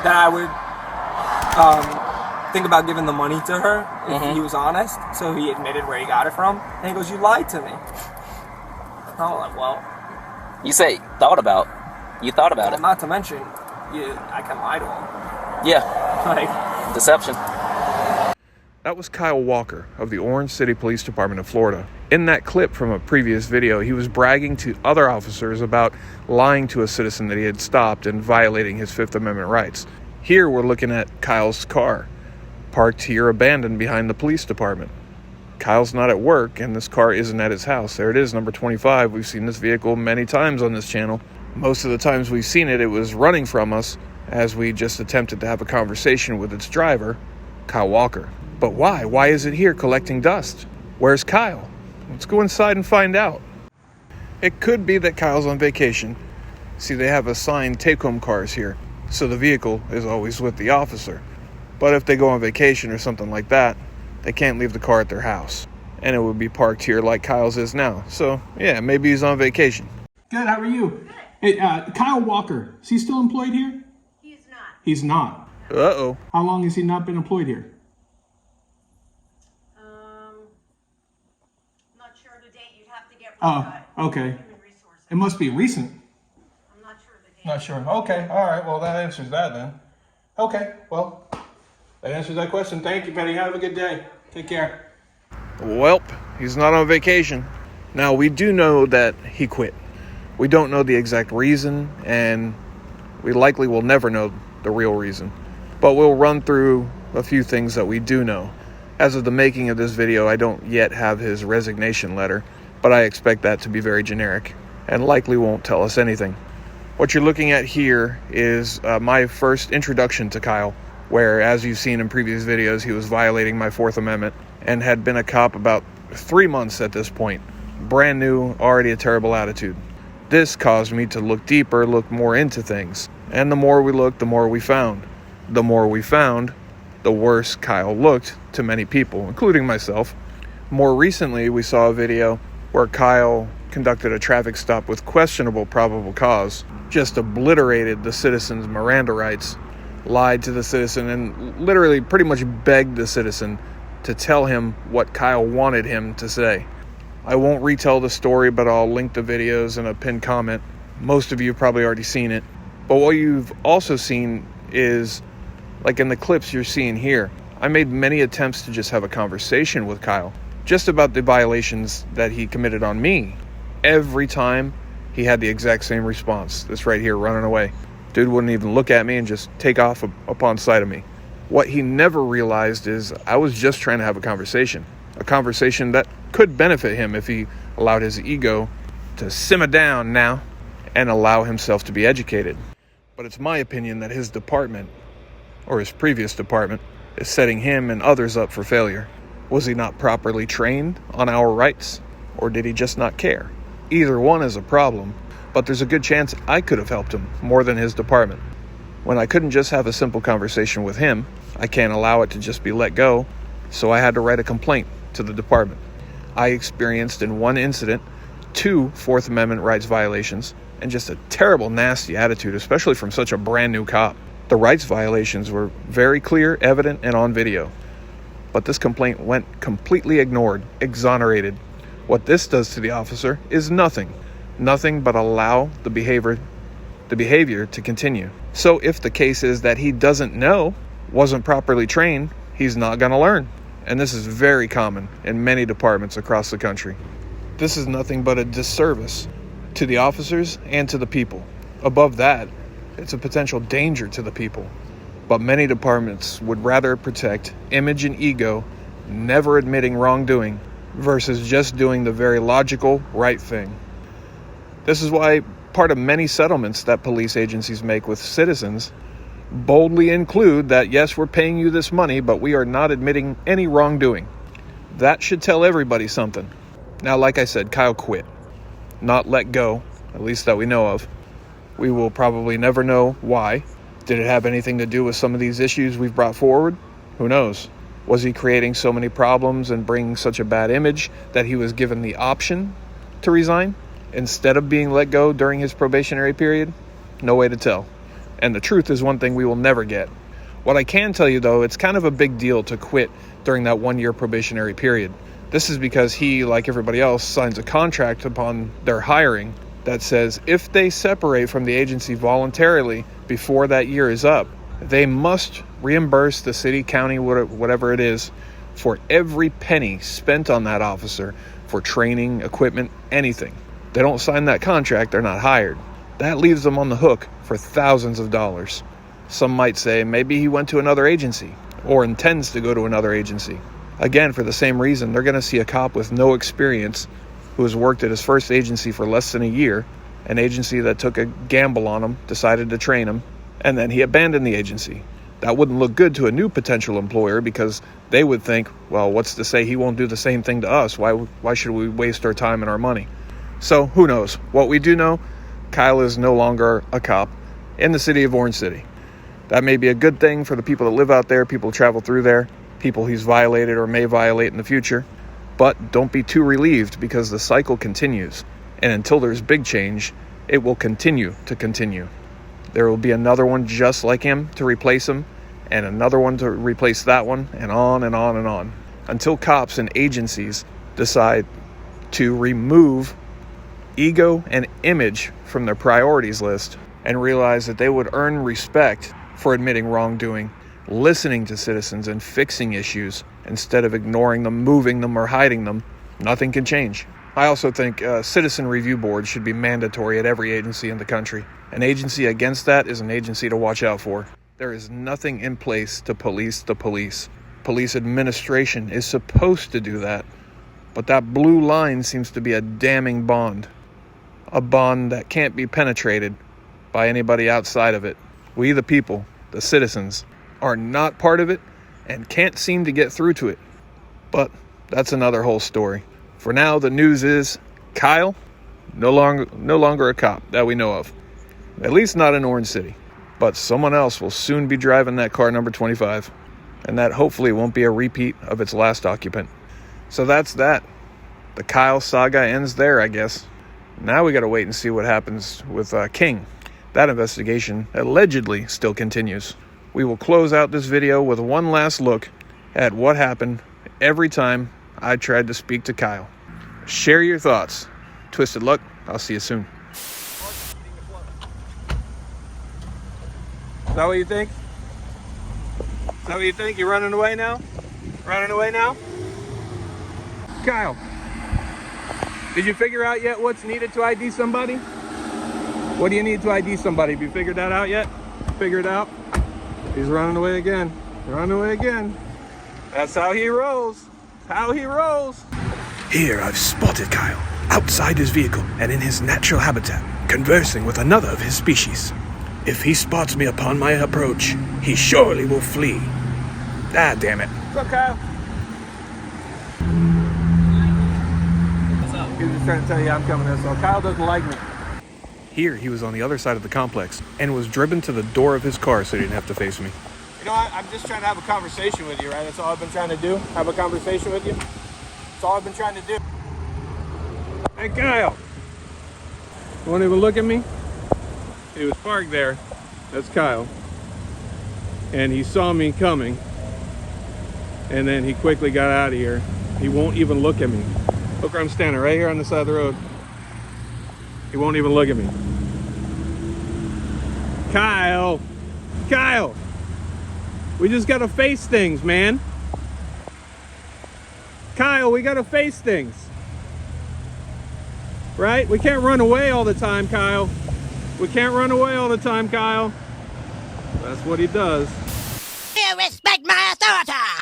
that I would think about giving the money to her if he was honest. So he admitted where he got it from. And he goes, "You lied to me." I was like, well... You say, thought about it. Not to mention, I can lie to him. Yeah. Like... Deception. That was Kyle Walker of the Orange City Police Department of Florida. In that clip from a previous video, he was bragging to other officers about lying to a citizen that he had stopped and violating his Fifth Amendment rights. Here we're looking at Kyle's car, parked here abandoned behind the police department. Kyle's not at work, and this car isn't at his house. There it is, number 25. We've seen this vehicle many times on this channel. Most of the times we've seen it, it was running from us as we just attempted to have a conversation with its driver, Kyle Walker. But why? Why is it here collecting dust? Where's Kyle? Let's go inside and find out. It could be that Kyle's on vacation. See, they have assigned take-home cars here, so the vehicle is always with the officer. But if they go on vacation or something like that, they can't leave the car at their house. And it would be parked here like Kyle's is now. So, yeah, maybe he's on vacation. Good, how are you? Good. Hey, Kyle Walker, is he still employed here? He's not. He's not. Uh-oh. How long has he not been employed here? Not sure the date. You'd have to get with Okay. Human Resources. It must be recent. I'm not sure the date. Not sure. Okay, all right, well, that answers that then. Okay, well, that answers that question. Thank you, Betty. Have a good day. Take care. Welp, he's not on vacation. Now, we do know that he quit. We don't know the exact reason, and we likely will never know the real reason. But we'll run through a few things that we do know. As of the making of this video, I don't yet have his resignation letter, but I expect that to be very generic, and likely won't tell us anything. What you're looking at here is my first introduction to Kyle, where, as you've seen in previous videos, he was violating my Fourth Amendment and had been a cop about 3 months at this point. Brand new, already a terrible attitude. This caused me to look deeper, look more into things. And the more we looked, the more we found. The more we found, the worse Kyle looked to many people, including myself. More recently, we saw a video where Kyle conducted a traffic stop with questionable probable cause, just obliterated the citizen's Miranda rights, lied to the citizen, and literally pretty much begged the citizen to tell him what Kyle wanted him to say. I won't retell the story, but I'll link the videos in a pinned comment. Most of you have probably already seen it. But what you've also seen is, like in the clips you're seeing here, I made many attempts to just have a conversation with Kyle, just about the violations that he committed on me. Every time, he had the exact same response. This right here, running away. Dude wouldn't even look at me and just take off upon sight of me. What he never realized is I was just trying to have a conversation that could benefit him if he allowed his ego to simmer down now and allow himself to be educated. But it's my opinion that his department, or his previous department, is setting him and others up for failure. Was he not properly trained on our rights, or did he just not care? Either one is a problem, but there's a good chance I could have helped him more than his department. When I couldn't just have a simple conversation with him, I can't allow it to just be let go, so I had to write a complaint to the department. I experienced in one incident 2 Fourth Amendment rights violations and just a terrible, nasty attitude, especially from such a brand new cop. The rights violations were very clear, evident, and on video. But this complaint went completely ignored, exonerated. What this does to the officer is nothing but allow the behavior to continue. So if the case is that he doesn't know, wasn't properly trained, he's not going to learn. And this is very common in many departments across the country. This is nothing but a disservice to the officers and to the people. Above that, it's a potential danger to the people. But many departments would rather protect image and ego, never admitting wrongdoing, versus just doing the very logical, right thing. This is why part of many settlements that police agencies make with citizens boldly include that, yes, we're paying you this money, but we are not admitting any wrongdoing. That should tell everybody something. Now, like I said, Kyle quit. Not let go, at least that we know of. We will probably never know why. Did it have anything to do with some of these issues we've brought forward? Who knows? Was he creating so many problems and bringing such a bad image that he was given the option to resign instead of being let go during his probationary period? No way to tell. And the truth is one thing we will never get. What I can tell you, though, it's kind of a big deal to quit during that 1-year probationary period. This is because he, like everybody else, signs a contract upon their hiring that says if they separate from the agency voluntarily before that year is up, they must reimburse the city, county, whatever it is, for every penny spent on that officer for training, equipment, anything. They don't sign that contract, they're not hired. That leaves them on the hook for thousands of dollars. Some might say maybe he went to another agency or intends to go to another agency. Again, for the same reason, they're going to see a cop with no experience who has worked at his first agency for less than a year, an agency that took a gamble on him, decided to train him, and then he abandoned the agency. That wouldn't look good to a new potential employer because they would think, well, what's to say he won't do the same thing to us? Why should we waste our time and our money? So, who knows? What we do know, Kyle is no longer a cop in the city of Orange City. That may be a good thing for the people that live out there, people who travel through there, people he's violated or may violate in the future. But don't be too relieved because the cycle continues. And until there's big change, it will continue to continue. There will be another one just like him to replace him, and another one to replace that one, and on and on and on. Until cops and agencies decide to remove ego and image from their priorities list and realize that they would earn respect for admitting wrongdoing, listening to citizens and fixing issues instead of ignoring them, moving them, or hiding them, nothing can change. I also think citizen review boards should be mandatory at every agency in the country. An agency against that is an agency to watch out for. There is nothing in place to police the police. Police administration is supposed to do that, but that blue line seems to be a damning bond. A bond that can't be penetrated by anybody outside of it. We the people, the citizens, are not part of it and can't seem to get through to it. But that's another whole story. For now, the news is Kyle, no longer a cop that we know of. At least not in Orange City. But someone else will soon be driving that car number 25. And that hopefully won't be a repeat of its last occupant. So that's that. The Kyle saga ends there, I guess. Now we gotta wait and see what happens with King. That investigation allegedly still continues. We will close out this video with one last look at what happened every time I tried to speak to Kyle. Share your thoughts. Twisted luck. I'll see you soon. Is that what you think? Is that what you think? You're running away now? Running away now? Kyle, did you figure out yet what's needed to ID somebody? What do you need to ID somebody? Have you figured that out yet? Figured out? He's running away again. Running away again. That's how he rolls. How he rolls. Here I've spotted Kyle, outside his vehicle and in his natural habitat, conversing with another of his species. If he spots me upon my approach, he surely will flee. Ah, damn it. What's up, Kyle? What's up? He was just trying to tell you I'm coming in, so Kyle doesn't like me. Here, he was on the other side of the complex and was driven to the door of his car so he didn't have to face me. You know, I'm just trying to have a conversation with you, right? That's all I've been trying to do. Have a conversation with you. That's all I've been trying to do. Hey, Kyle. You won't even look at me? He was parked there. That's Kyle. And he saw me coming. And then he quickly got out of here. He won't even look at me. Look where I'm standing, right here on the side of the road. He won't even look at me. Kyle. Kyle. We just gotta face things, man. Kyle, we gotta face things. Right? We can't run away all the time, Kyle. We can't run away all the time, Kyle. That's what he does. You respect my authority!